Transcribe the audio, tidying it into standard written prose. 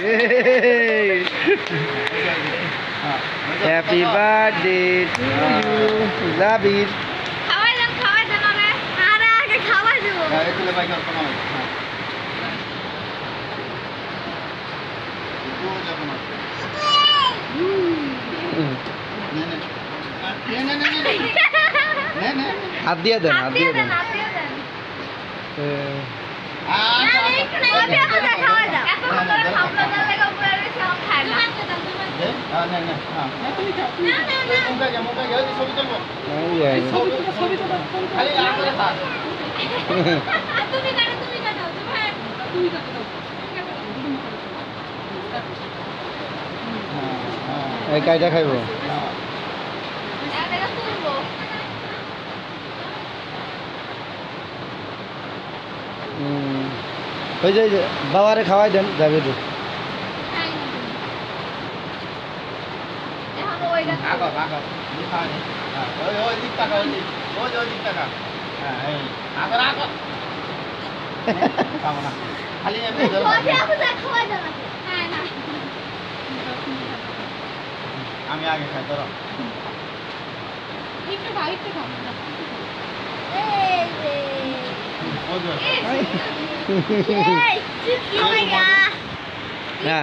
Happy birthday to you. Love it. খাওয়াই দেন হবে আর আগে খাওয়াই দেব এগুলো ভাই কল্পনা হয় হাত দিয়ে দেন হাত দিয়ে দেন খাওয়াই দাও এত করে খাওয়া দাও লাগা উপরে রয়েছে আম খায় না এই কাইটা খাইব ওই যে বাবারে খাওয়াই দেন যাবে তো আমি আগে খাই তোর একটু খাও এই যে না